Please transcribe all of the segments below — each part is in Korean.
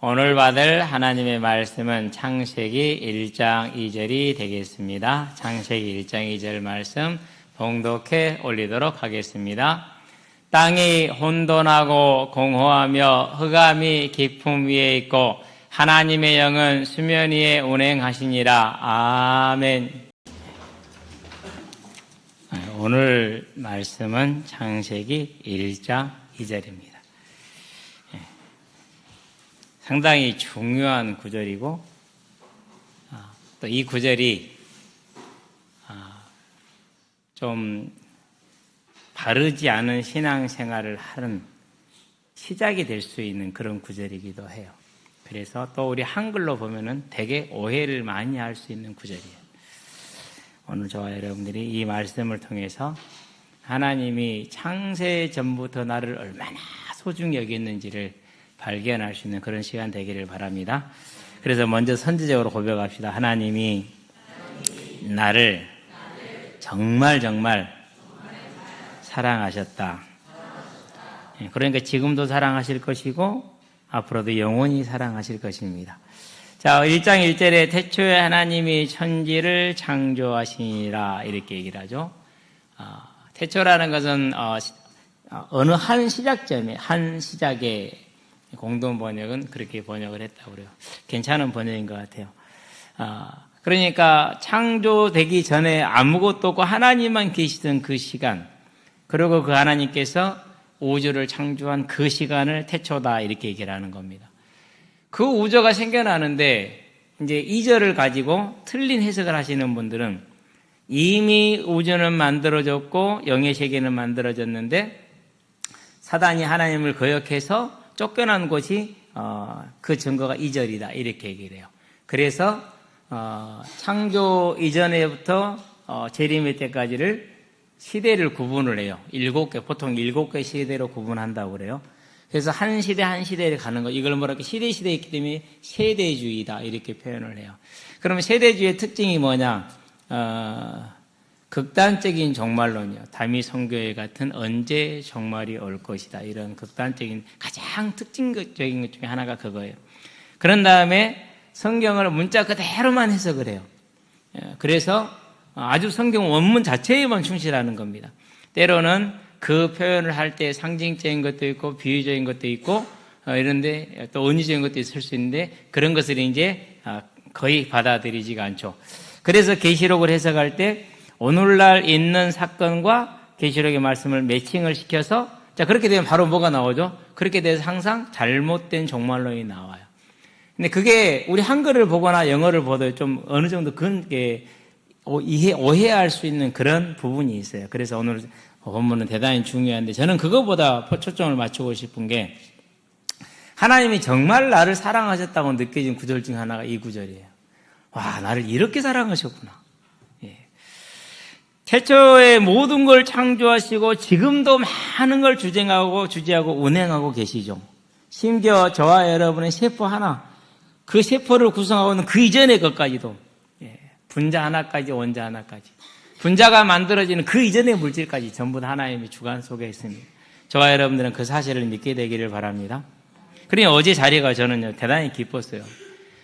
오늘 받을 하나님의 말씀은 창세기 1장 2절이 되겠습니다. 창세기 1장 2절 말씀 봉독해 올리도록 하겠습니다. 땅이 혼돈하고 공허하며 흑암이 깊음 위에 있고 하나님의 영은 수면 위에 운행하시니라. 아멘. 오늘 말씀은 창세기 1장 2절입니다. 상당히 중요한 구절이고 또 이 구절이 좀 바르지 않은 신앙생활을 하는 시작이 될 수 있는 그런 구절이기도 해요. 그래서 또 우리 한글로 보면은 되게 오해를 많이 할 수 있는 구절이에요. 오늘 저와 여러분들이 이 말씀을 통해서 하나님이 창세 전부터 나를 얼마나 소중히 여겼는지를 발견할 수 있는 그런 시간 되기를 바랍니다. 그래서 먼저 선지적으로 고백합시다. 하나님이 나를 정말 사랑하셨다. 그러니까 지금도 사랑하실 것이고 앞으로도 영원히 사랑하실 것입니다. 자, 1장 1절에 태초에 하나님이 천지를 창조하시니라 이렇게 얘기를 하죠. 태초라는 것은 어느 한 시작점에 한 시작에 공동 번역은 그렇게 번역을 했다고 그래요. 괜찮은 번역인 것 같아요. 그러니까 창조되기 전에 아무것도 없고 하나님만 계시던 그 시간, 그리고 그 하나님께서 우주를 창조한 그 시간을 태초다 이렇게 얘기를 하는 겁니다. 그 우주가 생겨나는데 이제 2절을 가지고 틀린 해석을 하시는 분들은 이미 우주는 만들어졌고 영의 세계는 만들어졌는데 사단이 하나님을 거역해서 쫓겨난 곳이 그 증거가 2절이다 이렇게 얘기를 해요. 그래서 창조 이전에부터 재림의 때까지를 시대를 구분을 해요. 7개, 보통 7개 시대로 구분한다고 그래요. 그래서 한 시대 한 시대를 가는 거, 이걸 뭐랄까 시대에 있기 때문에 세대주의다 이렇게 표현을 해요. 그러면 세대주의의 특징이 뭐냐? 극단적인 종말론이요. 다미 선교회 같은 언제 종말이 올 것이다. 이런 극단적인 가장 특징적인 것 중에 하나가 그거예요. 그런 다음에 성경을 문자 그대로만 해석을 해요. 그래서 아주 성경 원문 자체에만 충실하는 겁니다. 때로는 그 표현을 할 때 상징적인 것도 있고 비유적인 것도 있고 이런데 또 은유적인 것도 있을 수 있는데 그런 것을 이제 거의 받아들이지가 않죠. 그래서 계시록을 해석할 때 오늘날 있는 사건과 계시록의 말씀을 매칭을 시켜서 자 그렇게 되면 바로 뭐가 나오죠? 그렇게 돼서 항상 잘못된 종말론이 나와요. 근데 그게 우리 한글을 보거나 영어를 보도 좀 어느 정도 그게 오해할 수 있는 그런 부분이 있어요. 그래서 오늘 본문은 대단히 중요한데 저는 그거보다 초점을 맞추고 싶은 게 하나님이 정말 나를 사랑하셨다고 느껴진 구절 중 하나가 이 구절이에요. 와, 나를 이렇게 사랑하셨구나. 태초에 모든 걸 창조하시고 지금도 많은 걸 주재하고 운행하고 계시죠. 심지어 저와 여러분의 세포 하나, 그 세포를 구성하고 있는 그 이전의 것까지도 분자 하나까지 원자 하나까지 분자가 만들어지는 그 이전의 물질까지 전부 다 하나님의 주관 속에 있습니다. 저와 여러분들은 그 사실을 믿게 되기를 바랍니다. 그러니 어제 자리가 저는요 대단히 기뻤어요.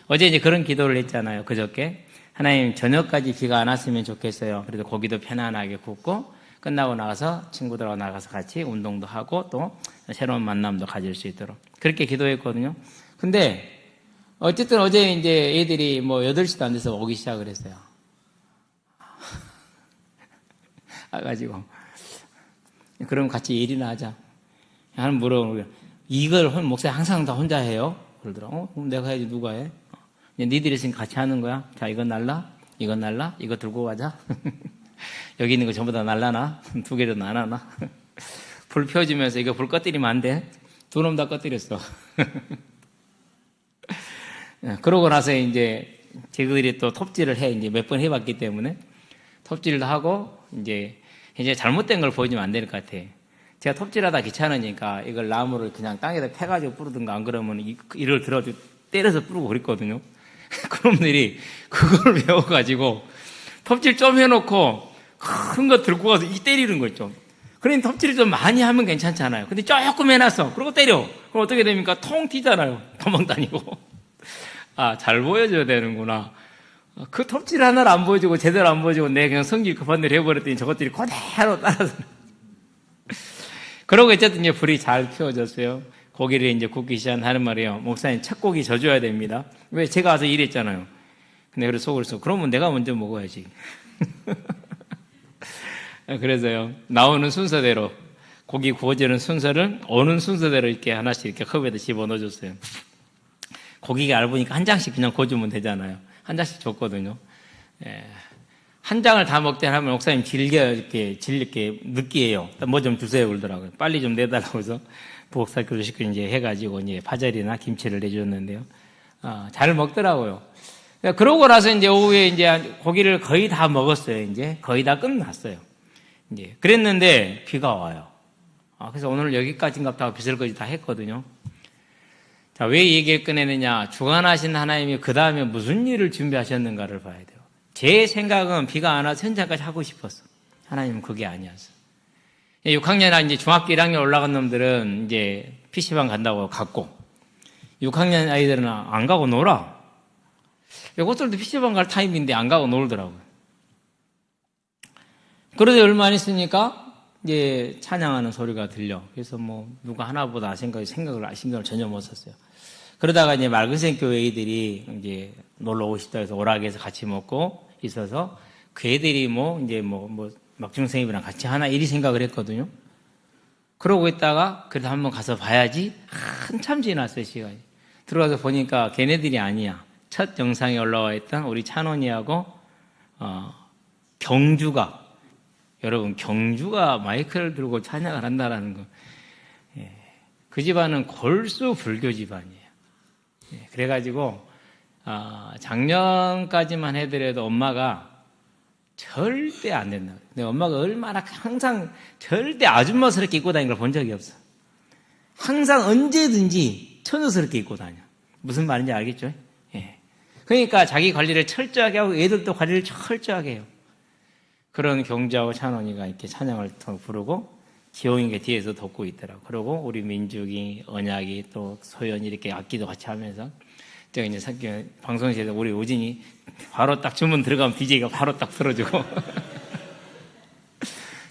어제 이제 그런 기도를 했잖아요. 그저께 하나님 저녁까지 비가 안 왔으면 좋겠어요. 그래도 고기도 편안하게 굽고 끝나고 나가서 친구들하고 나가서 같이 운동도 하고 또 새로운 만남도 가질 수 있도록 그렇게 기도했거든요. 근데 어쨌든 어제 이제 애들이 뭐 8시도 안 돼서 오기 시작을 했어요. 와가지고 그럼 같이 일이나 하자. 하는 물어보면 이걸 목사님 항상 다 혼자 해요? 그러더라고. 그럼 내가 해야지 누가 해? 니들이 있으니까 같이 하는 거야. 자, 이건 날라, 이건 날라, 이거 들고 가자. 여기 있는 거 전부 다 날라나? 2개도 안 하나? 불 펴주면서 이거 불 꺼뜨리면 안 돼. 2놈 다 꺼뜨렸어. 그러고 나서 이제 제그들이 또 톱질을 해. 이제 몇 번 해봤기 때문에 톱질도 하고 이제 잘못된 걸 보여주면 안 될 것 같아. 제가 톱질하다 귀찮으니까 이걸 나무를 그냥 땅에다 패가지고 뿌리든가 안 그러면 이를 들어가지고 때려서 뿌리고 그랬거든요. 그놈들이 그걸 배워가지고 톱질 좀 해놓고 큰 거 들고 가서 이 때리는 거 있죠. 그러니 톱질을 좀 많이 하면 괜찮잖아요. 근데 조금 해놨어. 그리고 때려. 그럼 어떻게 됩니까? 통 튀잖아요. 도망 다니고. 아, 잘 보여줘야 되는구나. 그 톱질 하나를 안 보여주고 제대로 안 보여주고 내가 그냥 성질 급한 대로 해버렸더니 저것들이 그대로 따라서. 그러고 어쨌든 이제 불이 잘 피워졌어요. 고기를 이제 굽기 시작하는 말이에요. 목사님, 첫 고기 져줘야 됩니다. 왜? 제가 와서 일했잖아요. 근데 그래서 속을 써. 그러면 내가 먼저 먹어야지. 그래서요, 나오는 순서대로, 고기 구워지는 순서를 오는 순서대로 이렇게 하나씩 이렇게 컵에다 집어 넣어줬어요. 고기가 얇으니까 한 장씩 그냥 구워주면 되잖아요. 한 장씩 줬거든요. 한 장을 다 먹대 하면 목사님 질게 느끼해요. 뭐 좀 주세요 그러더라고요. 빨리 좀 내달라고 해서 부엌살 그릇 이제 해가지고 이제 파절이나 김치를 내줬는데요. 잘 먹더라고요. 그러고 나서 이제 오후에 이제 고기를 거의 다 먹었어요. 이제 거의 다 끝났어요. 이제 그랬는데 비가 와요. 그래서 오늘 여기까지인가 비설거지 다 했거든요. 자, 왜 이 얘기를 꺼내느냐? 주관하신 하나님이 그 다음에 무슨 일을 준비하셨는가를 봐야 돼요. 제 생각은 비가 안 와서 현장까지 하고 싶었어. 하나님은 그게 아니었어. 6학년이나 이제 중학교 1학년 올라간 놈들은 이제 PC방 간다고 갔고, 6학년 아이들은 안 가고 놀아. 이것들도 PC방 갈 타임인데 안 가고 놀더라고요. 그러다 얼마 안 있으니까 이제 찬양하는 소리가 들려. 그래서 뭐 누가 하나보다 신경을 전혀 못 썼어요. 그러다가 이제 맑은생 교회 애들이 이제 놀러 오고 싶다 해서 오락에서 같이 먹고 있어서 그 애들이 막중생이랑 같이 하나 이리 생각을 했거든요. 그러고 있다가 그래도 한번 가서 봐야지. 한참 지났어요, 시간이. 들어가서 보니까 걔네들이 아니야. 첫 영상에 올라와 있던 우리 찬원이하고 경주가, 여러분 경주가 마이크를 들고 찬양을 한다라는 거. 그 집안은 골수 불교 집안이에요. 그래가지고 작년까지만 해더라도 엄마가 절대 안 된다. 근데 엄마가 얼마나 항상 절대 아줌마스럽게 입고 다니는 걸 본 적이 없어. 항상 언제든지 처녀스럽게 입고 다녀. 무슨 말인지 알겠죠? 그러니까 자기 관리를 철저하게 하고 애들도 관리를 철저하게 해요. 그런 경주하고 찬원이가 이렇게 찬양을 부르고 지용이가 뒤에서 돕고 있더라고. 그리고 우리 민죽이, 언약이, 또 소연이 이렇게 악기도 같이 하면서 제가 이제 방송실에서 우리 우진이 바로 딱 주문 들어가면 DJ가 바로 딱 틀어주고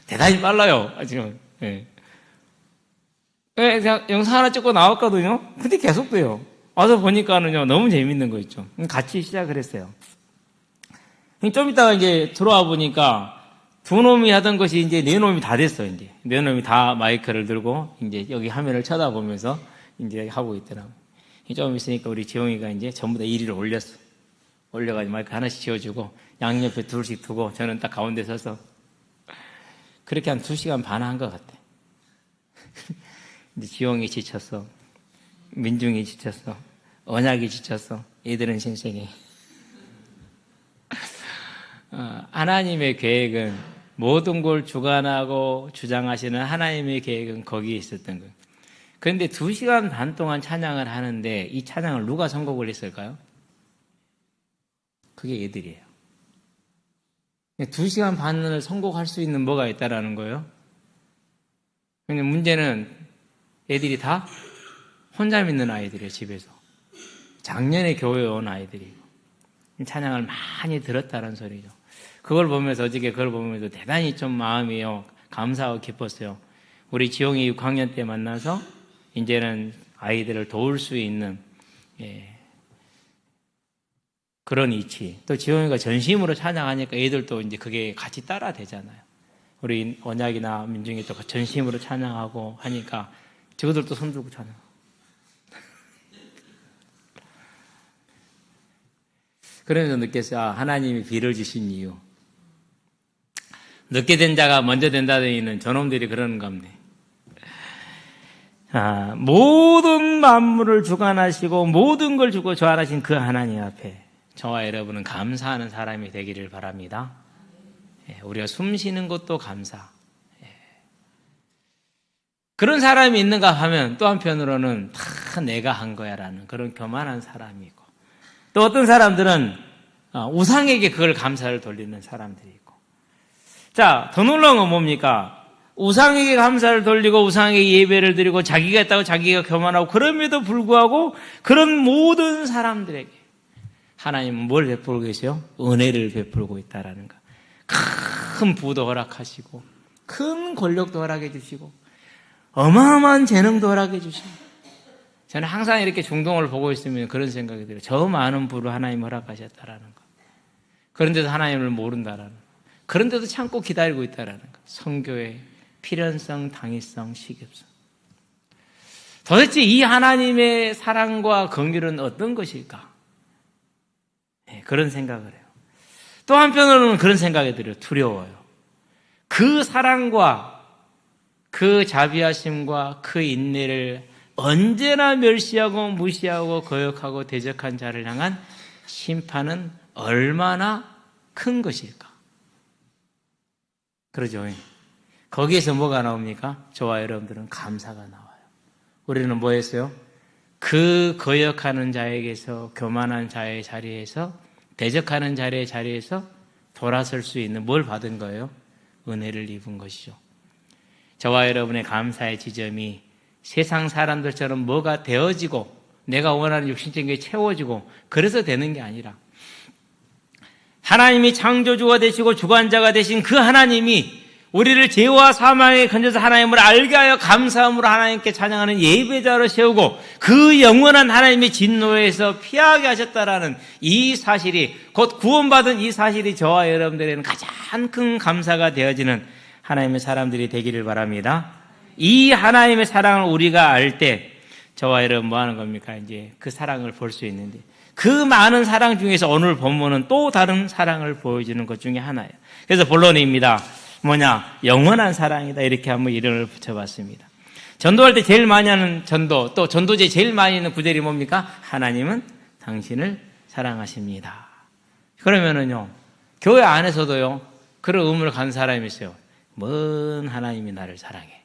대단히 빨라요. 지금. 그냥 영상 하나 찍고 나왔거든요. 근데 계속 돼요. 와서 보니까는요 너무 재밌는 거 있죠. 같이 시작을 했어요. 좀 이따가 이제 들어와 보니까 두 놈이 하던 것이 이제 네 놈이 다 됐어. 이제 네 놈이 다 마이크를 들고 이제 여기 화면을 쳐다보면서 이제 하고 있더라고. 좀 있으니까 우리 지용이가 이제 전부 다 1위를 올렸어. 올려가지고 마이크 하나씩 지어주고 양옆에 둘씩 두고 저는 딱 가운데 서서 그렇게 한 2시간 반 한 것 같아. 이제 지용이 지쳤어. 민중이 지쳤어. 언약이 지쳤어. 얘들은 신세계. 하나님의 계획은 모든 걸 주관하고 주장하시는 하나님의 계획은 거기에 있었던 거예요. 그런데 2시간 반 동안 찬양을 하는데 이 찬양을 누가 선곡을 했을까요? 그게 얘들이에요. 2시간 반을 선곡할 수 있는 뭐가 있다라는 거예요. 근데 문제는 애들이 다 혼자 믿는 아이들이에요, 집에서. 작년에 교회에 온 아이들이고. 찬양을 많이 들었다는 소리죠. 그걸 보면서 어저께 그걸 보면서 대단히 좀 마음이요 감사하고 기뻤어요. 우리 지용이 6학년 때 만나서 이제는 아이들을 도울 수 있는 그런 이치. 또 지용이가 전심으로 찬양하니까 애들도 이제 그게 같이 따라 되잖아요. 우리 언약이나 민중이 또 전심으로 찬양하고 하니까 저들도 손 들고 찬양. 그러면서 느꼈어요. 하나님이 비를 주신 이유. 늦게 된 자가 먼저 된다더니는 저놈들이 그러는 겁니다. 모든 만물을 주관하시고 모든 걸 주고 조안하신 그 하나님 앞에 저와 여러분은 감사하는 사람이 되기를 바랍니다. 우리가 숨 쉬는 것도 감사. 그런 사람이 있는가 하면 또 한편으로는 다 내가 한 거야라는 그런 교만한 사람이 있고, 또 어떤 사람들은 우상에게 그걸 감사를 돌리는 사람들이 있고. 자, 더 놀라운 건 뭡니까? 우상에게 감사를 돌리고 우상에게 예배를 드리고 자기가 했다고 자기가 교만하고 그럼에도 불구하고 그런 모든 사람들에게 하나님은 뭘 베풀고 계세요? 은혜를 베풀고 있다라는 거. 큰 부도 허락하시고 큰 권력도 허락해 주시고 어마어마한 재능도 허락해 주시고 저는 항상 이렇게 중동을 보고 있으면 그런 생각이 들어요. 저 많은 부를 하나님 허락하셨다라는 거. 그런데도 하나님을 모른다라는 거. 그런데도 참고 기다리고 있다라는 거. 성교의 필연성, 당위성, 시급성. 도대체 이 하나님의 사랑과 긍휼은 어떤 것일까? 네, 그런 생각을 해요. 또 한편으로는 그런 생각이 들어요. 두려워요. 그 사랑과 그 자비하심과 그 인내를 언제나 멸시하고 무시하고 거역하고 대적한 자를 향한 심판은 얼마나 큰 것일까? 그러죠. 거기에서 뭐가 나옵니까? 저와 여러분들은 감사가 나와요. 우리는 뭐 했어요? 그 거역하는 자에게서 교만한 자의 자리에서 대적하는 자의 자리에서 돌아설 수 있는 뭘 받은 거예요? 은혜를 입은 것이죠. 저와 여러분의 감사의 지점이 세상 사람들처럼 뭐가 되어지고 내가 원하는 육신적인 게 채워지고 그래서 되는 게 아니라 하나님이 창조주가 되시고 주관자가 되신 그 하나님이 우리를 죄와 사망에 건져서 하나님을 알게 하여 감사함으로 하나님께 찬양하는 예배자로 세우고 그 영원한 하나님의 진노에서 피하게 하셨다라는 이 사실이 곧 구원받은 이 사실이 저와 여러분들에게는 가장 큰 감사가 되어지는 하나님의 사람들이 되기를 바랍니다. 이 하나님의 사랑을 우리가 알 때 저와 여러분 뭐 하는 겁니까? 이제 그 사랑을 볼 수 있는데 그 많은 사랑 중에서 오늘 본문은 또 다른 사랑을 보여주는 것 중에 하나예요. 그래서 본론입니다. 뭐냐? 영원한 사랑이다. 이렇게 한번 이름을 붙여봤습니다. 전도할 때 제일 많이 하는 전도, 또 전도제 제일 많이 있는 구절이 뭡니까? 하나님은 당신을 사랑하십니다. 그러면은요, 교회 안에서도요, 그런 의문을 갖는 사람이 있어요. 뭔 하나님이 나를 사랑해?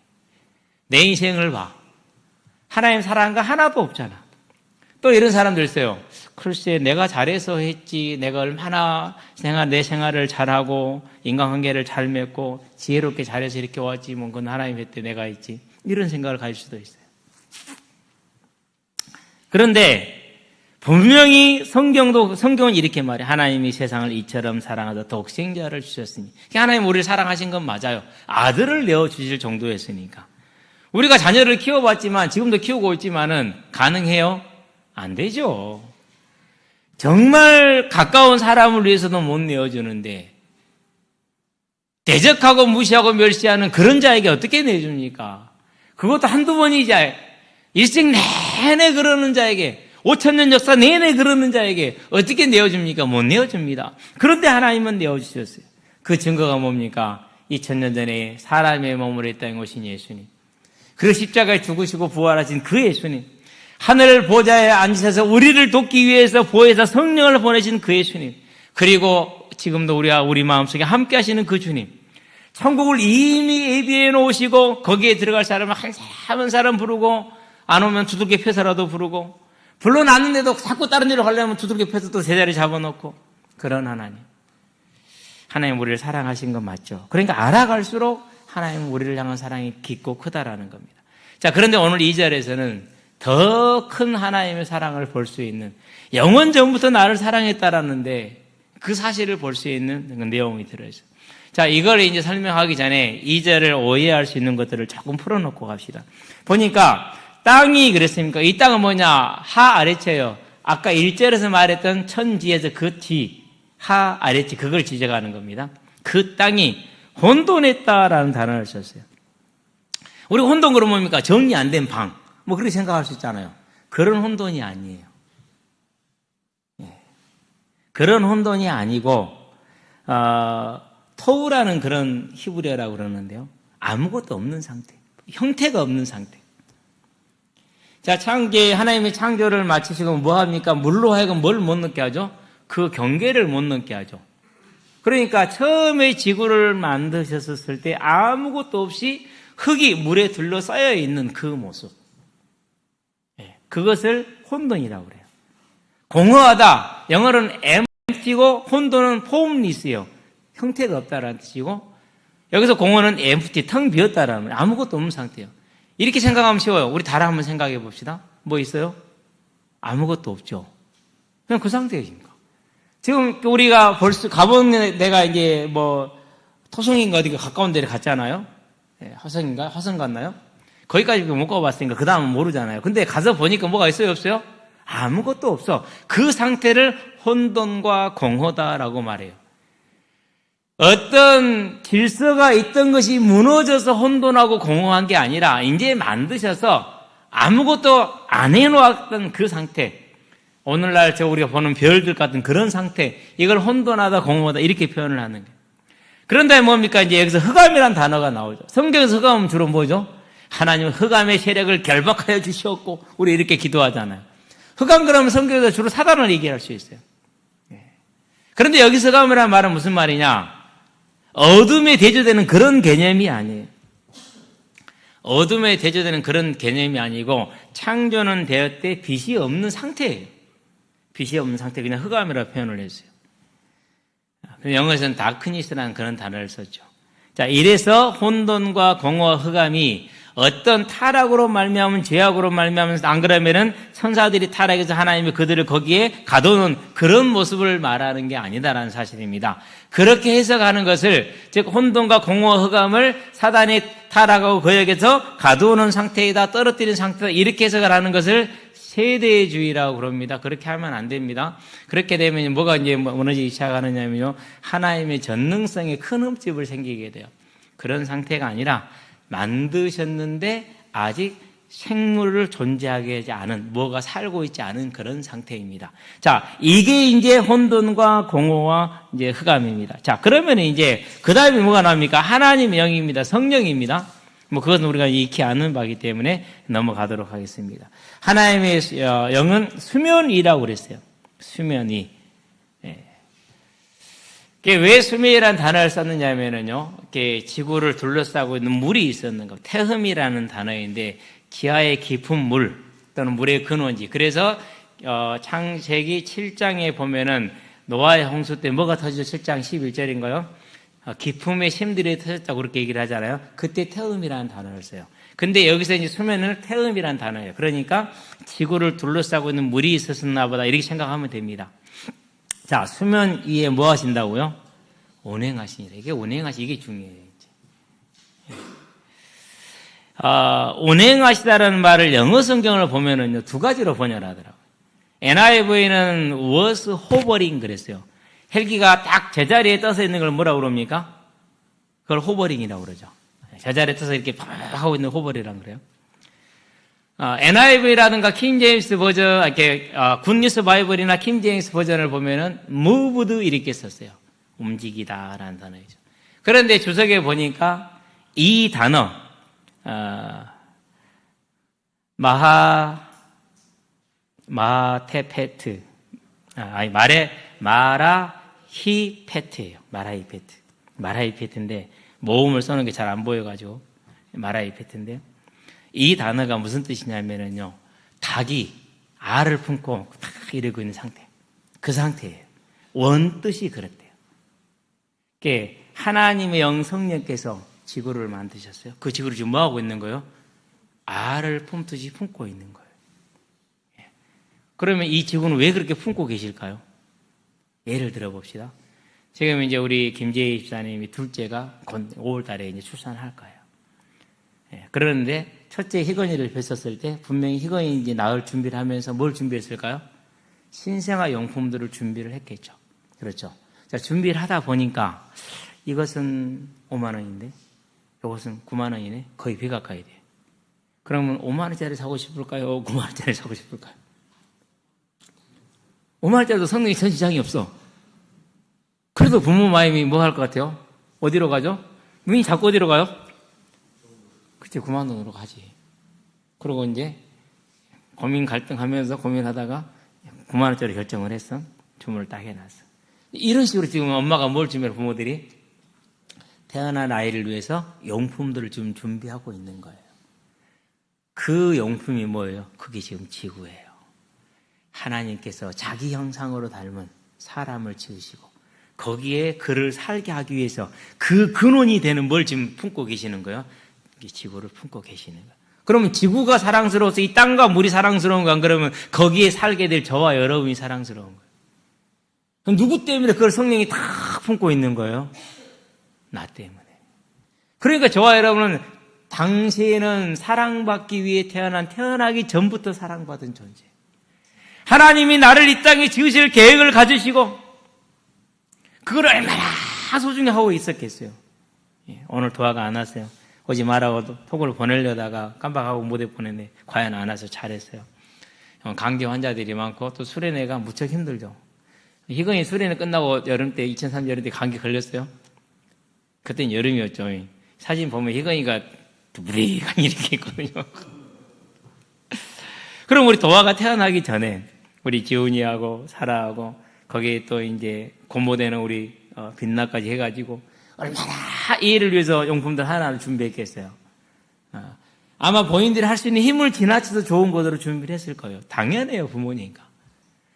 내 인생을 봐. 하나님 사랑한 거 하나도 없잖아. 또 이런 사람들 있어요. 글쎄 내가 잘해서 했지, 내가 얼마나 내 생활을 잘하고 인간관계를 잘 맺고 지혜롭게 잘해서 이렇게 왔지, 뭐 그건 하나님 했대 내가 했지, 이런 생각을 가질 수도 있어요. 그런데 분명히 성경은 이렇게 말해요. 하나님이 세상을 이처럼 사랑하사 독생자를 주셨으니. 하나님 우리를 사랑하신 건 맞아요. 아들을 내어주실 정도였으니까. 우리가 자녀를 키워봤지만 지금도 키우고 있지만은 가능해요? 안 되죠. 정말 가까운 사람을 위해서도 못 내어주는데 대적하고 무시하고 멸시하는 그런 자에게 어떻게 내줍니까? 그것도 한두 번이지. 일생 내내 그러는 자에게, 5,000년 역사 내내 그러는 자에게 어떻게 내어줍니까? 못 내어줍니다. 그런데 하나님은 내어주셨어요. 그 증거가 뭡니까? 2000년 전에 사람의 몸을 했다는 것이 예수님. 그 십자가에 죽으시고 부활하신 그 예수님. 하늘 보좌에 앉으셔서 우리를 돕기 위해서 보혜사 성령을 보내신 그 예수님. 그리고 지금도 우리 마음속에 함께 하시는 그 주님. 천국을 이미 예비해 놓으시고 거기에 들어갈 사람을 한 사람 한 사람 부르고, 안 오면 두들겨 패서라도 부르고, 불러놨는데도 자꾸 다른 데로 가려면 두들겨 패서 또 제자리 잡아놓고, 그런 하나님. 하나님 우리를 사랑하신 건 맞죠. 그러니까 알아갈수록 하나님 우리를 향한 사랑이 깊고 크다라는 겁니다. 자, 그런데 오늘 2절에서는 더 큰 하나님의 사랑을 볼 수 있는, 영원 전부터 나를 사랑했다라는데 그 사실을 볼 수 있는 그 내용이 들어있어요. 자, 이걸 이제 설명하기 전에 2절을 오해할 수 있는 것들을 조금 풀어놓고 갑시다. 보니까 땅이 그랬습니까? 이 땅은 뭐냐? 하 아래체요. 아까 1절에서 말했던 천지에서 그 뒤, 하 아래체, 그걸 지적하는 겁니다. 그 땅이 혼돈했다라는 단어를 썼어요. 우리 혼돈 그러면 뭡니까? 정리 안 된 방. 뭐 그렇게 생각할 수 있잖아요. 그런 혼돈이 아니에요. 그런 혼돈이 아니고 토우라는 그런 히브리어라고 그러는데요. 아무것도 없는 상태. 형태가 없는 상태. 자, 하나님의 창조를 마치시고 뭐 합니까? 물로 하여금 뭘 못 느끼게 하죠? 그 경계를 못 느끼게 하죠. 그러니까 처음에 지구를 만드셨을 때 아무것도 없이 흙이 물에 둘러싸여 있는 그 모습. 그것을 혼돈이라고 그래요. 공허하다. 영어로는 empty고 혼돈은 formless예요. 형태가 없다라는 뜻이고, 여기서 공허는 empty, 텅 비었다라는 거예요. 아무것도 없는 상태예요. 이렇게 생각하면 쉬워요. 우리 다른 한번 생각해 봅시다. 뭐 있어요? 아무것도 없죠. 그냥 그 상태이십니까? 지금 우리가 벌써 가본 내가 이제 뭐 토성인가 어디가 가까운 데를 갔잖아요. 화성인가? 화성 갔나요? 거기까지 못 가봤으니까 그 다음은 모르잖아요. 근데 가서 보니까 뭐가 있어요? 없어요? 아무것도 없어. 그 상태를 혼돈과 공허다라고 말해요. 어떤 질서가 있던 것이 무너져서 혼돈하고 공허한 게 아니라 이제 만드셔서 아무것도 안 해놓았던 그 상태, 오늘날 우리가 보는 별들 같은 그런 상태, 이걸 혼돈하다 공허하다 이렇게 표현을 하는 거예요. 그런 다음에 뭡니까? 이제 여기서 흑암이라는 단어가 나오죠. 성경에서 흑암은 주로 뭐죠? 하나님은 흑암의 세력을 결박하여 주시었고, 우리 이렇게 기도하잖아요. 흑암 그러면 성경에서 주로 사단을 얘기할 수 있어요. 그런데 여기서 흑암이라는 말은 무슨 말이냐? 어둠에 대조되는 그런 개념이 아니에요. 어둠에 대조되는 그런 개념이 아니고 창조는 되었되 빛이 없는 상태예요. 빛이 없는 상태, 그냥 흑암이라고 표현을 했어요. 영어에서는 다크니스라는 그런 단어를 썼죠. 자, 이래서 혼돈과 공허와 흑암이 어떤 타락으로 말미암은 죄악으로 말미암은 안 그러면은 천사들이 타락해서 하나님이 그들을 거기에 가둬놓은 그런 모습을 말하는 게 아니다라는 사실입니다. 그렇게 해석하는 것을, 즉 혼돈과 공허와 흑암을 사단이 타락하고 거역에서 가두어놓은 상태이다, 떨어뜨린 상태다, 이렇게 해석을 하는 것을 세대주의라고 그럽니다. 그렇게 하면 안 됩니다. 그렇게 되면 뭐가 이제 무너지기 시작하느냐면요, 하나님의 전능성에 큰 흠집을 생기게 돼요. 그런 상태가 아니라 만드셨는데 아직 생물을 존재하게 하지 않은, 뭐가 살고 있지 않은 그런 상태입니다. 자, 이게 이제 혼돈과 공허와 이제 흑암입니다. 자, 그러면 이제 그 다음에 뭐가 나옵니까? 하나님의 영입니다. 성령입니다. 뭐 그것은 우리가 익히 아는 바이기 때문에 넘어가도록 하겠습니다. 하나님의 영은 수면이라고 그랬어요. 수면이. 왜 수면이라는 단어를 썼느냐면요, 지구를 둘러싸고 있는 물이 있었는 거, 태흠이라는 단어인데 기하의 깊은 물 또는 물의 근원지. 그래서 창세기 7장에 보면은 노아의 홍수 때 뭐가 터지죠? 7장 11절인가요? 깊음의 샘들이 터졌다고 그렇게 얘기를 하잖아요. 그때 태음이라는 단어를 써요. 근데 여기서 이제 수면은 태음이라는 단어예요. 그러니까 지구를 둘러싸고 있는 물이 있었나 보다, 이렇게 생각하면 됩니다. 자, 수면 위에 뭐 하신다고요? 운행하시니라. 이게 중요해요. 운행하시다라는 말을 영어 성경을 보면은요, 두 가지로 번역하더라고요. NIV는 was hovering 그랬어요. 헬기가 딱 제자리에 떠서 있는 걸 뭐라고 그럽니까? 그걸 호버링이라고 그러죠. 제자리에 떠서 이렇게 팍 하고 있는 호버링이라고 그래요. NIV라든가 킹제임스 버전, 이렇게 굿뉴스 바이블이나 킹제임스 버전을 보면은 moved 이렇게 썼어요. 움직이다라는 단어이죠. 그런데 주석에 보니까 이 단어 마테페트, 마라히페트예요. 마라히페트인데 모음을 써놓은 게 잘 안 보여가지고 마라히페트인데요. 이 단어가 무슨 뜻이냐면은요, 닭이 알을 품고 탁 이러고 있는 상태, 그 상태예요. 원뜻이 그렇대요. 하나님의 영 성령께서 지구를 만드셨어요. 그 지구를 지금 뭐 하고 있는 거예요? 알을 품듯이 품고 있는 거예요. 그러면 이 지구는 왜 그렇게 품고 계실까요? 예를 들어 봅시다. 지금 이제 우리 김재희 집사님이 둘째가 곧 5월 달에 이제 출산할 거예요. 그러는데 첫째 희건이를 뵀었을 때 분명히 희건이 이제 낳을 준비를 하면서 뭘 준비했을까요? 신생아 용품들을 준비를 했겠죠. 그렇죠. 자, 준비를 하다 보니까 이것은 5만 원인데 이것은 9만 원이네. 거의 배 가까이 돼. 그러면 5만 원짜리 사고 싶을까요? 9만 원짜리 사고 싶을까요? 5만 원짜리도 성능이 전 지장이 없어. 그래도 부모 마음이 뭐 할 것 같아요? 어디로 가죠? 눈이 자꾸 어디로 가요? 그때 9만 원으로 가지. 그러고 이제 고민 갈등하면서 고민하다가 9만 원짜리 결정을 했어. 주문을 딱 해놨어. 이런 식으로 지금 엄마가 뭘 준비해, 부모들이 태어난 아이를 위해서 용품들을 지금 준비하고 있는 거예요. 그 용품이 뭐예요? 그게 지금 지구예요. 하나님께서 자기 형상으로 닮은 사람을 지으시고 거기에 그를 살게 하기 위해서 그 근원이 되는 뭘 지금 품고 계시는 거예요? 지구를 품고 계시는 거예요. 그러면 지구가 사랑스러워서 이 땅과 물이 사랑스러운가? 그러면 거기에 살게 될 저와 여러분이 사랑스러운 거예요. 그럼 누구 때문에 그걸 성령이 다 품고 있는 거예요? 나 때문에. 그러니까 저와 여러분은 당시에는 사랑받기 위해 태어나기 전부터 사랑받은 존재. 하나님이 나를 이 땅에 지으실 계획을 가지시고 그걸 얼마나 소중히 하고 있었겠어요. 오늘 도화가 안 왔어요. 오지 말라고 톡을 보내려다가 깜빡하고 못해 보냈네. 과연 안 와서 잘했어요. 감기 환자들이 많고 또 수련회가 무척 힘들죠. 희건이 수련회 끝나고 여름 때 2003년 여름 때 감기 걸렸어요. 그때는 여름이었죠. 사진 보면 희건이가 무리간이 이렇게 있거든요. 그럼 우리 도화가 태어나기 전에 우리 지훈이하고 사라하고 거기에 또 이제 고모되는 우리 빛나까지 해가지고 얼마나 이 일을 위해서 용품들 하나를 준비했겠어요. 아마 본인들이 할 수 있는 힘을 지나쳐서 좋은 것으로 준비를 했을 거예요. 당연해요, 부모니까.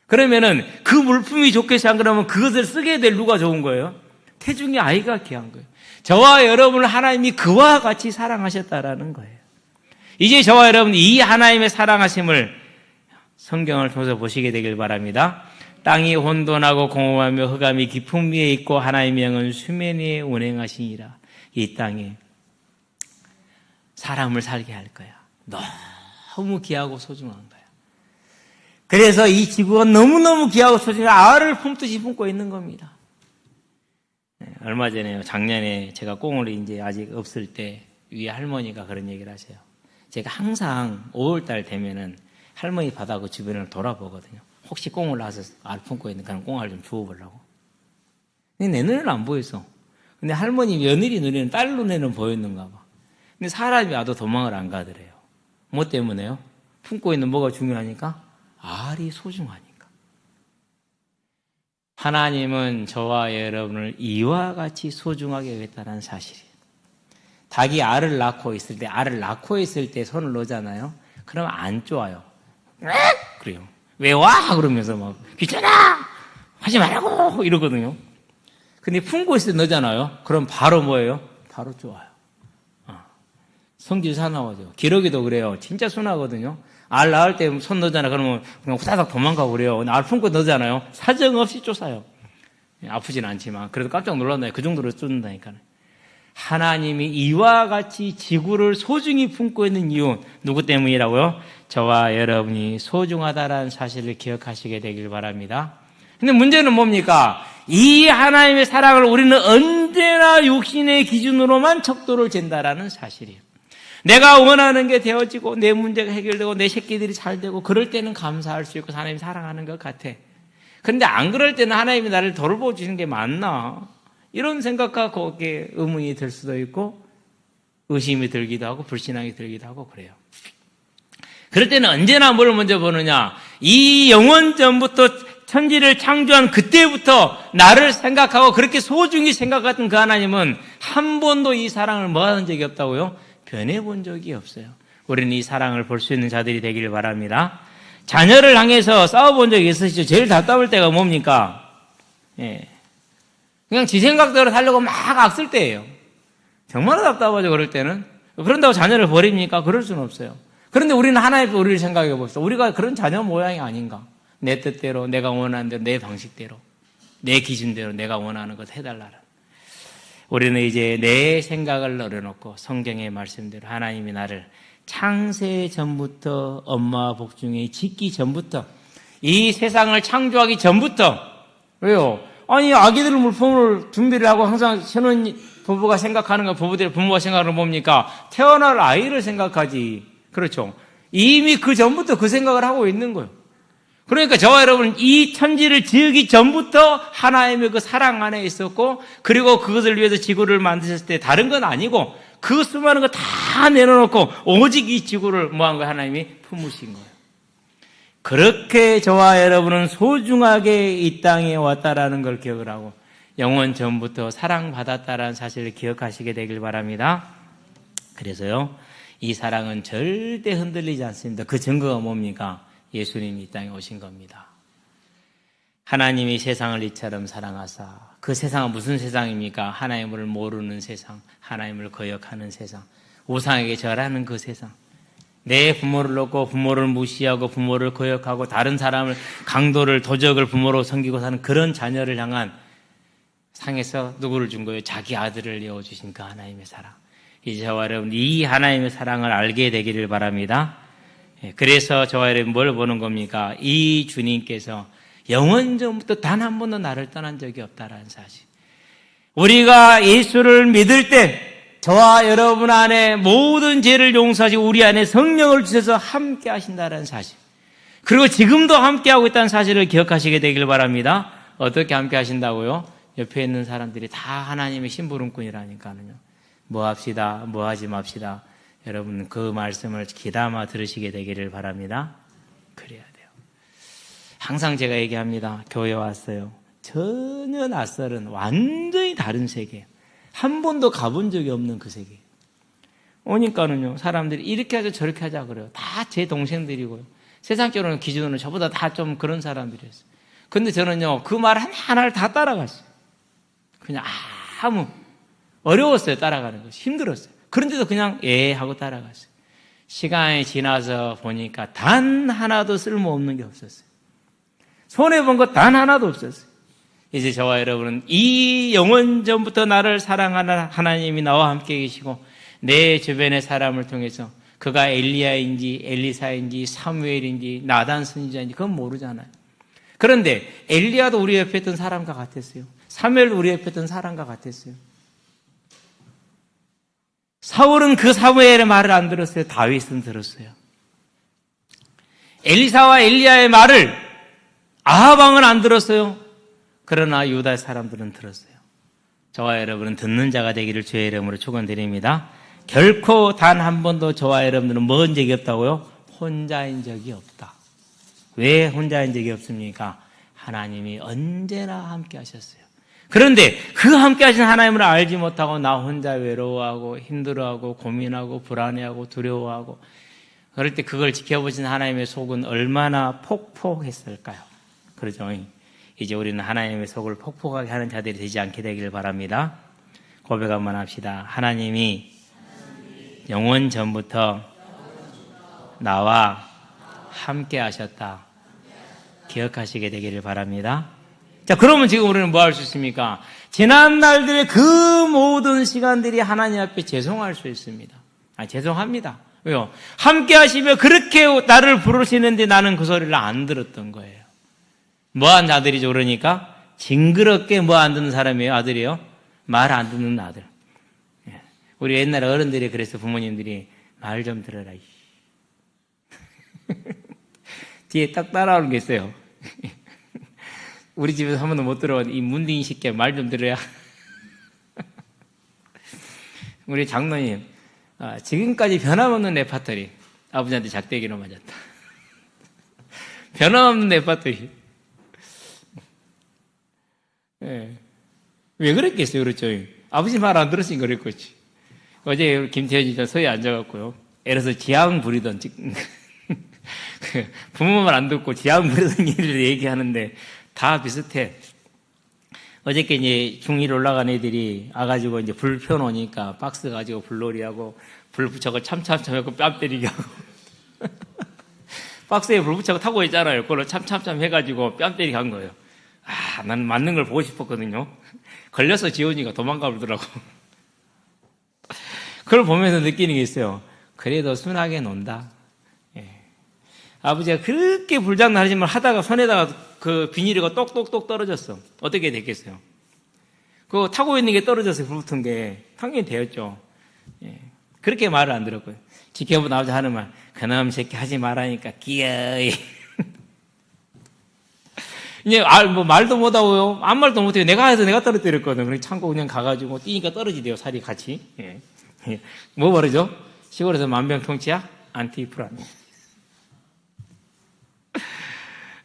그러면은 그 물품이 좋겠지 안 그러면 그것을 쓰게 될 누가 좋은 거예요? 태중의 아이가 귀한 거예요. 저와 여러분을 하나님이 그와 같이 사랑하셨다라는 거예요. 이제 저와 여러분이 이 하나님의 사랑하심을 성경을 통해서 보시게 되길 바랍니다. 땅이 혼돈하고 공허하며 흑암이 깊음 위에 있고 하나님의 영은 수면 위에 운행하시니라. 이 땅에 사람을 살게 할 거야. 너무 귀하고 소중한 거야. 그래서 이 지구가 너무너무 귀하고 소중한 알을 품듯이 품고 있는 겁니다. 얼마 전에요. 작년에 제가 꽁을 이제 아직 없을 때 위에 할머니가 그런 얘기를 하세요. 제가 항상 5월달 되면은 할머니 바다고 주변을 돌아보거든요. 혹시 꽁을 낳아서 알 품고 있는 그런 꽁알 좀 주워보려고. 근데 내 눈에는 안 보였어. 근데 할머니 며느리 눈에는 딸 눈에는 보였는가 봐. 근데 사람이 와도 도망을 안 가더래요. 뭐 때문에요? 품고 있는 뭐가 중요하니까? 알이 소중하니까. 하나님은 저와 여러분을 이와 같이 소중하게 여겼다는 사실이에요. 닭이 알을 낳고 있을 때 손을 놓잖아요. 그러면 안 좋아요. 그래요. 왜 와? 그러면서 막 귀찮아! 하지 말라고! 이러거든요. 근데 품고 있을 때 넣잖아요. 그럼 바로 뭐예요? 바로 좋아요. 성질 사나워져. 기러기도 그래요. 진짜 순하거든요. 알 낳을 때 손 넣잖아. 그러면 그냥 후다닥 도망가고 그래요. 근데 알 품고 넣잖아요. 사정없이 쫓아요. 아프진 않지만 그래도 깜짝 놀란다. 그 정도로 쫓는다니까요. 하나님이 이와 같이 지구를 소중히 품고 있는 이유 누구 때문이라고요? 저와 여러분이 소중하다라는 사실을 기억하시게 되길 바랍니다. 근데 문제는 뭡니까? 이 하나님의 사랑을 우리는 언제나 육신의 기준으로만 척도를 잰다라는 사실이에요. 내가 원하는 게 되어지고 내 문제가 해결되고 내 새끼들이 잘 되고 그럴 때는 감사할 수 있고 하나님 사랑하는 것 같아. 그런데 안 그럴 때는 하나님이 나를 돌보주시는 게 맞나? 이런 생각과 거기에 의문이 들 수도 있고 의심이 들기도 하고 불신앙이 들기도 하고 그래요. 그럴 때는 언제나 뭘 먼저 보느냐? 이 영원 전부터 천지를 창조한 그때부터 나를 생각하고 그렇게 소중히 생각했던 그 하나님은 한 번도 이 사랑을 뭐하는 적이 없다고요? 변해본 적이 없어요. 우리는 이 사랑을 볼 수 있는 자들이 되기를 바랍니다. 자녀를 향해서 싸워본 적이 있으시죠? 제일 답답할 때가 뭡니까? 그냥 지 생각대로 살려고 막 악쓸 때예요. 정말 답답하죠, 그럴 때는. 그런다고 자녀를 버립니까? 그럴 수는 없어요. 그런데 우리는 하나님께 우리를 생각해 봅시다. 우리가 그런 자녀 모양이 아닌가? 내 뜻대로, 내가 원하는 대로, 내 방식대로, 내 기준대로 내가 원하는 것 해달라는. 우리는 이제 내 생각을 내려놓고 성경의 말씀대로 하나님이 나를 창세 전부터 엄마 복중에 짓기 전부터 이 세상을 창조하기 전부터 왜요? 아니 아기들 물품을 준비를 하고 항상 신혼 부부가 생각하는 거 부모가 생각하는 거 뭡니까? 태어날 아이를 생각하지. 그렇죠. 이미 그 전부터 그 생각을 하고 있는 거예요. 그러니까 저와 여러분 이 천지를 지으기 전부터 하나님의 그 사랑 안에 있었고 그리고 그것을 위해서 지구를 만드셨을 때 다른 건 아니고 그 수많은 거 다 내려놓고 오직 이 지구를 뭐한 거예요? 하나님이 품으신 거예요. 그렇게 저와 여러분은 소중하게 이 땅에 왔다라는 걸 기억을 하고 영원 전부터 사랑받았다라는 사실을 기억하시게 되길 바랍니다. 그래서요 이 사랑은 절대 흔들리지 않습니다. 그 증거가 뭡니까? 예수님이 이 땅에 오신 겁니다. 하나님이 세상을 이처럼 사랑하사. 그 세상은 무슨 세상입니까? 하나님을 모르는 세상, 하나님을 거역하는 세상, 우상에게 절하는 그 세상. 내 부모를 놓고 부모를 무시하고 부모를 거역하고 다른 사람을 강도를 도적을 부모로 섬기고 사는 그런 자녀를 향한 상에서 누구를 준 거예요? 자기 아들을 내어주신 그 하나님의 사랑. 이제 저와 여러분 이 하나님의 사랑을 알게 되기를 바랍니다. 그래서 저와 여러분 뭘 보는 겁니까? 이 주님께서 영원전부터 단 한 번도 나를 떠난 적이 없다라는 사실. 우리가 예수를 믿을 때 저와 여러분 안에 모든 죄를 용서하시고 우리 안에 성령을 주셔서 함께 하신다는 사실. 그리고 지금도 함께 하고 있다는 사실을 기억하시게 되길 바랍니다. 어떻게 함께 하신다고요? 옆에 있는 사람들이 다 하나님의 심부름꾼이라니까요. 뭐 합시다, 뭐 하지 맙시다. 여러분 그 말씀을 귀담아 들으시게 되기를 바랍니다. 그래야 돼요. 항상 제가 얘기합니다. 교회 왔어요. 전혀 낯설은 완전히 다른 세계. 한 번도 가본 적이 없는 그 세계. 오니까는요, 사람들이 이렇게 하자 저렇게 하자 그래요. 다 제 동생들이고요. 세상적으로는 기준으로 저보다 다 좀 그런 사람들이었어요. 근데 저는요, 그 말 하나를 다 따라갔어요. 그냥 아무 어려웠어요. 따라가는 것이 힘들었어요. 그런데도 그냥 예 하고 따라갔어요. 시간이 지나서 보니까 단 하나도 쓸모없는 게 없었어요. 손해본 것 단 하나도 없었어요. 이제 저와 여러분은 이 영원전부터 나를 사랑하는 하나님이 나와 함께 계시고 내 주변의 사람을 통해서 그가 엘리야인지 엘리사인지 사무엘인지 나단 선지자인지 그건 모르잖아요. 그런데 엘리야도 우리 옆에 있던 사람과 같았어요. 사무엘도 우리 옆에 있던 사람과 같았어요. 사울은 그 사무엘의 말을 안 들었어요. 다윗은 들었어요. 엘리사와 엘리야의 말을 아합 왕은 안 들었어요. 그러나 유다 사람들은 들었어요. 저와 여러분은 듣는 자가 되기를 주의 이름으로 축원드립니다. 결코 단 한 번도 저와 여러분들은 먼 적이 없다고요? 혼자인 적이 없다. 왜 혼자인 적이 없습니까? 하나님이 언제나 함께 하셨어요. 그런데 그 함께 하신 하나님을 알지 못하고 나 혼자 외로워하고 힘들어하고 고민하고 불안해하고 두려워하고 그럴 때 그걸 지켜보신 하나님의 속은 얼마나 폭폭했을까요? 그렇죠? 이제 우리는 하나님의 속을 폭폭하게 하는 자들이 되지 않게 되기를 바랍니다. 고백 한번 합시다. 하나님이 영원 전부터 나와 함께 하셨다. 기억하시게 되기를 바랍니다. 자, 그러면 지금 우리는 뭐 할 수 있습니까? 지난 날들의 그 모든 시간들이 하나님 앞에 죄송할 수 있습니다. 죄송합니다. 왜요? 함께 하시며 그렇게 나를 부르시는데 나는 그 소리를 안 들었던 거예요. 뭐한 아들이죠? 그러니까 징그럽게 뭐 안 듣는 사람이에요? 아들이요? 말 안 듣는 아들. 우리 옛날에 어른들이 그래서 부모님들이 말 좀 들어라. 뒤에 딱 따라오는 게 있어요. 우리 집에서 한 번도 못 들어온 이 문딩이 새끼야 말 좀 들어야. 우리 장로님 지금까지 변함없는 레파토리. 아버지한테 작대기로 맞았다. 변함없는 레파토리. 예. 왜 그랬겠어요? 그렇죠? 아버지 말 안 들었으니까 그랬겠지. 어제 김태현이 저 서에 앉아갖고요. 애라서 지향 부리던 부모 말 안 듣고 지향 부리던 일을 얘기하는데 다 비슷해. 어저께 이제 중1 올라간 애들이 와가지고 이제 불 펴놓으니까 박스 가지고 불놀이하고 불 붙여서 참참참 해고 뺨 때리게 하고 박스에 불 붙여서 타고 있잖아요. 그걸로 참참참 해가지고 뺨 때리게 한 거예요. 난 맞는 걸 보고 싶었거든요. 걸려서 지훈이가 도망가 버리더라고. 그걸 보면서 느끼는 게 있어요. 그래도 순하게 논다. 예. 아버지가 그렇게 불장난하지 말 하다가 손에다가 그 비닐이가 똑똑똑 떨어졌어. 어떻게 됐겠어요? 그거 타고 있는 게 떨어져서 불 붙은 게 당연히 되었죠. 예. 그렇게 말을 안 들었고요. 지켜본 아버지 하는 말, 그놈 새끼 하지 말라니까 끼어이. 이제 뭐 말도 못하고요. 아무 말도 못해요. 내가 해서 내가 떨어뜨렸거든. 그러니 참고 그냥 가가지고 뛰니까 떨어지대요. 살이 같이. 예. 예. 뭐 말이죠? 시골에서 만병통치약? 안티프란.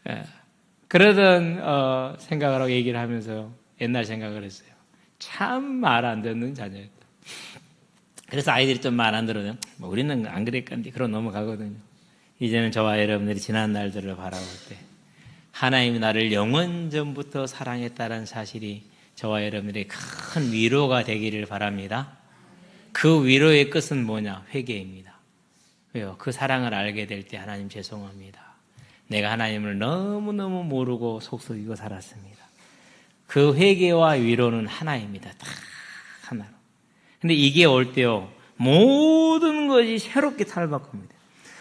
예. 그러던 생각을 하고 얘기를 하면서 옛날 생각을 했어요. 참 말 안 듣는 자녀였다. 그래서 아이들이 좀 말 안 들으면 뭐 우리는 안 그랬건데 그러고 넘어가거든요. 이제는 저와 여러분들이 지난 날들을 바라볼 때 하나님이 나를 영원전부터 사랑했다는 사실이 저와 여러분들의 큰 위로가 되기를 바랍니다. 그 위로의 끝은 뭐냐? 회개입니다. 왜요? 그 사랑을 알게 될 때 하나님 죄송합니다. 내가 하나님을 너무너무 모르고 속썩이고 살았습니다. 그 회개와 위로는 하나입니다. 다 하나로. 근데 이게 올 때요, 모든 것이 새롭게 탈바꿉니다.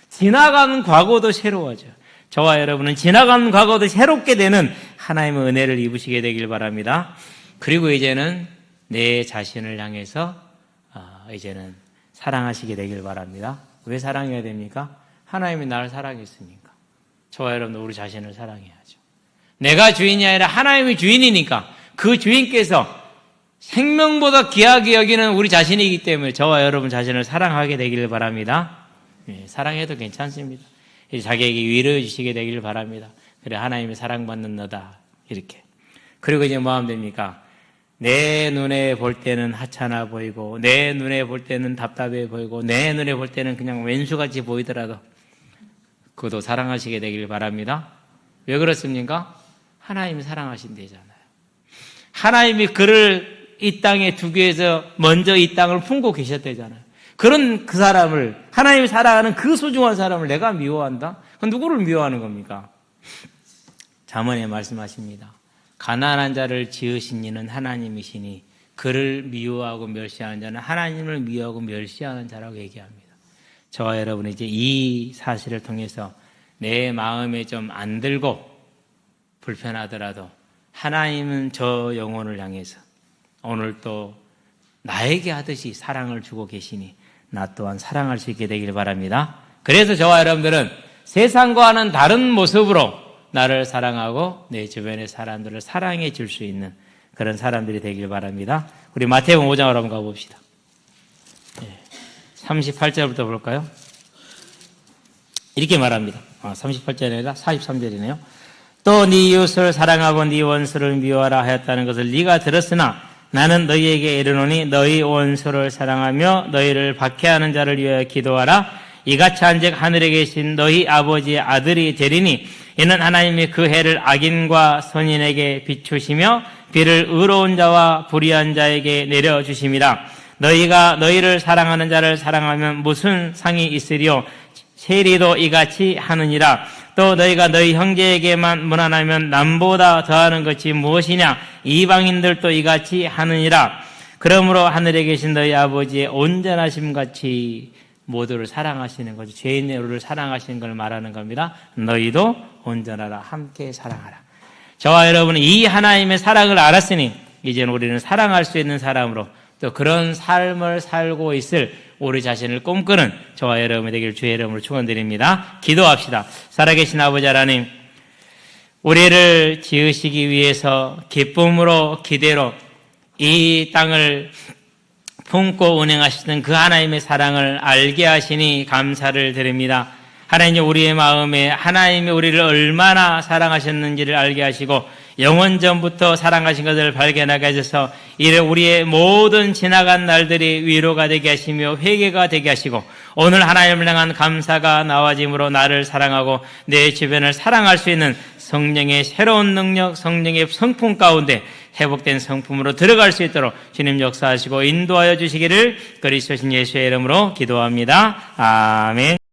지나간 과거도 새로워져. 저와 여러분은 지나간 과거도 새롭게 되는 하나님의 은혜를 입으시게 되길 바랍니다. 그리고 이제는 내 자신을 향해서 이제는 사랑하시게 되길 바랍니다. 왜 사랑해야 됩니까? 하나님이 나를 사랑했으니까. 저와 여러분도 우리 자신을 사랑해야죠. 내가 주인이 아니라 하나님이 주인이니까 그 주인께서 생명보다 귀하게 여기는 우리 자신이기 때문에 저와 여러분 자신을 사랑하게 되기를 바랍니다. 사랑해도 괜찮습니다. 자기에게 위로해 주시게 되기를 바랍니다. 그래, 하나님이 사랑받는 너다. 이렇게. 그리고 이제 뭐 하면 됩니까? 내 눈에 볼 때는 하찮아 보이고, 내 눈에 볼 때는 답답해 보이고, 내 눈에 볼 때는 그냥 왼수같이 보이더라도 그것도 사랑하시게 되길 바랍니다. 왜 그렇습니까? 하나님이 사랑하신대잖아요. 하나님이 그를 이 땅에 두기 위해서 먼저 이 땅을 품고 계셨대잖아요. 그런 그 사람을, 하나님이 사랑하는 그 소중한 사람을 내가 미워한다? 그건 누구를 미워하는 겁니까? 잠언에 말씀하십니다. 가난한 자를 지으신 이는 하나님이시니 그를 미워하고 멸시하는 자는 하나님을 미워하고 멸시하는 자라고 얘기합니다. 저와 여러분이 이제 이 사실을 통해서 내 마음에 좀 안 들고 불편하더라도 하나님은 저 영혼을 향해서 오늘 또 나에게 하듯이 사랑을 주고 계시니 나 또한 사랑할 수 있게 되길 바랍니다. 그래서 저와 여러분들은 세상과는 다른 모습으로 나를 사랑하고 내 주변의 사람들을 사랑해 줄 수 있는 그런 사람들이 되길 바랍니다. 우리 마태복음 5장으로 한번 가봅시다. 38절부터 볼까요? 이렇게 말합니다. 38절이 아니라 43절이네요. 또 네 이웃을 사랑하고 네 원수를 미워하라 하였다는 것을 네가 들었으나 나는 너희에게 이르노니 너희 원수를 사랑하며 너희를 박해하는 자를 위하여 기도하라. 이같이 한즉 하늘에 계신 너희 아버지의 아들이 되리니 이는 하나님이 그 해를 악인과 선인에게 비추시며 비를 의로운 자와 불의한 자에게 내려주심이라. 너희가 너희를 사랑하는 자를 사랑하면 무슨 상이 있으리요? 세리도 이같이 하느니라. 또 너희가 너희 형제에게만 무난하면 남보다 더하는 것이 무엇이냐? 이방인들도 이같이 하느니라. 그러므로 하늘에 계신 너희 아버지의 온전하심 같이 모두를 사랑하시는 거죠. 죄인의 우리를 사랑하시는 걸 말하는 겁니다. 너희도 온전하라. 함께 사랑하라. 저와 여러분은 이 하나님의 사랑을 알았으니 이제는 우리는 사랑할 수 있는 사람으로 또 그런 삶을 살고 있을 우리 자신을 꿈꾸는 저와 여러분이 되길 주의 이름으로 축원드립니다. 기도합시다. 살아계신 아버지 하나님, 우리를 지으시기 위해서 기쁨으로 기대로 이 땅을 품고 운행하시는 그 하나님의 사랑을 알게 하시니 감사를 드립니다. 하나님, 우리의 마음에 하나님이 우리를 얼마나 사랑하셨는지를 알게 하시고 영원전부터 사랑하신 것을 발견하게 하셔서 이래 우리의 모든 지나간 날들이 위로가 되게 하시며 회개가 되게 하시고 오늘 하나님을 향한 감사가 나와짐으로 나를 사랑하고 내 주변을 사랑할 수 있는 성령의 새로운 능력, 성령의 성품 가운데 회복된 성품으로 들어갈 수 있도록 주님 역사하시고 인도하여 주시기를 그리스도신 예수의 이름으로 기도합니다. 아멘.